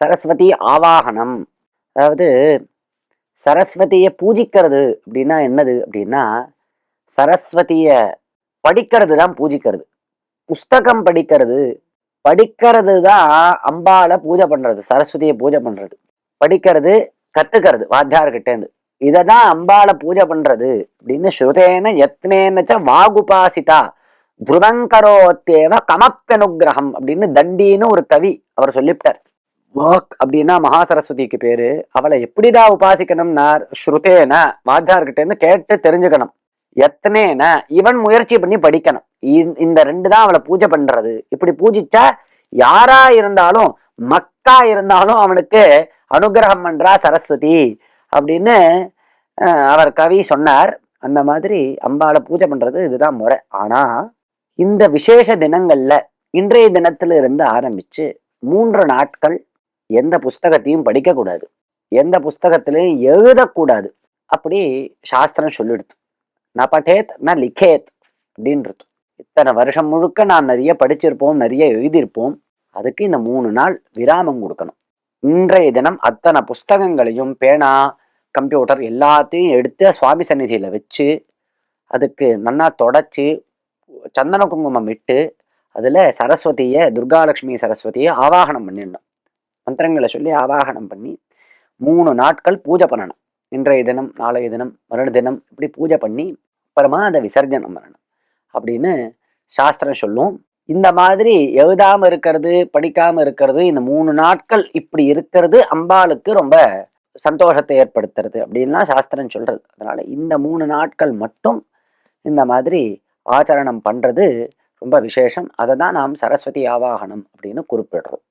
சரஸ்வதி ஆவாகனம். அதாவது சரஸ்வதியை பூஜிக்கிறது அப்படின்னா என்னது அப்படின்னா, சரஸ்வதிய படிக்கிறது தான் பூஜிக்கிறது. புஸ்தகம் படிக்கிறது, படிக்கிறது தான் அம்பாளை பூஜை பண்றது, சரஸ்வதியை பூஜை பண்றது. படிக்கிறது, கத்துக்கிறது வாத்தியார்கிட்ட இருந்து. இததான் அம்பாளை பூஜை பண்றது அப்படின்னு ஸ்ருதேன யத்னேனச்ச வாகுபாசிதா துருவங்கரோத்தேவ கமப்பனுகிரகம் அப்படின்னு தண்டின்னு ஒரு கவி அவர் சொல்லிவிட்டார். வாக் அப்படின்னா மகாசரஸ்வதிக்கு பேரு. அவளை எப்படிதான் உபாசிக்கணும்னா ஸ்ருதேன வாத்தியார்கிட்ட இருந்து கேட்டு தெரிஞ்சுக்கணும். எத்தனேன இவன் முயற்சி பண்ணி படிக்கணும். இந்த ரெண்டு தான் அவளை பூஜை பண்றது. இப்படி பூஜிச்சா யாரா இருந்தாலும் மக்கா இருந்தாலும் அவனுக்கு அனுகிரகம் பண்றா சரஸ்வதி அப்படின்னு அவர் கவி சொன்னார். அந்த மாதிரி அம்பாளை பூஜை பண்றது இதுதான் முறை. ஆனா இந்த விசேஷ தினங்கள்ல இன்றைய தினத்துல இருந்து ஆரம்பிச்சு 3 நாட்கள் எந்த புஸ்தகத்தையும் படிக்க கூடாது, எந்த புஸ்தகத்திலையும் எழுதக்கூடாது. அப்படி சாஸ்திரம் சொல்லிடுது. ந பட்டேத் ந லிக்கேத் அப்படின்றது. இத்தனை வருஷம் முழுக்க நாம் நிறைய படிச்சிருப்போம், நிறைய எழுதியிருப்போம். அதுக்கு இந்த 3 நாள் விராமம் கொடுக்கணும். இன்றைய தினம் அத்தனை புஸ்தகங்களையும் பேனா கம்ப்யூட்டர் எல்லாத்தையும் எடுத்து சுவாமி சந்நிதியில வச்சு அதுக்கு நன்னா தொடச்சி சந்தன குங்குமம் இட்டு அதுல சரஸ்வதியை துர்காலட்சுமி சரஸ்வதியை ஆவாகனம் பண்ணிடணும். மந்திரங்களை சொல்லி ஆவாகனம் பண்ணி 3 நாட்கள் பூஜை பண்ணணும். இன்றைய தினம், நாளைய தினம், மறுநாள் தினம் இப்படி பூஜை பண்ணி அப்புறமா அதை விசர்ஜனம் பண்ணணும் அப்படின்னு சாஸ்திரம் சொல்லும். இந்த மாதிரி எழுதாம இருக்கிறது, படிக்காம இருக்கிறது, இந்த 3 நாட்கள் இப்படி இருக்கிறது அம்பாளுக்கு ரொம்ப சந்தோஷத்தை ஏற்படுத்துறது அப்படின்லாம் சாஸ்திரம் சொல்றது. அதனால இந்த 3 நாட்கள் மட்டும் இந்த மாதிரி ஆச்சரணம் பண்றது ரொம்ப விசேஷம். அதை தான் நாம் சரஸ்வதி ஆவாகனம் அப்படின்னு குறிப்பிடுறோம்.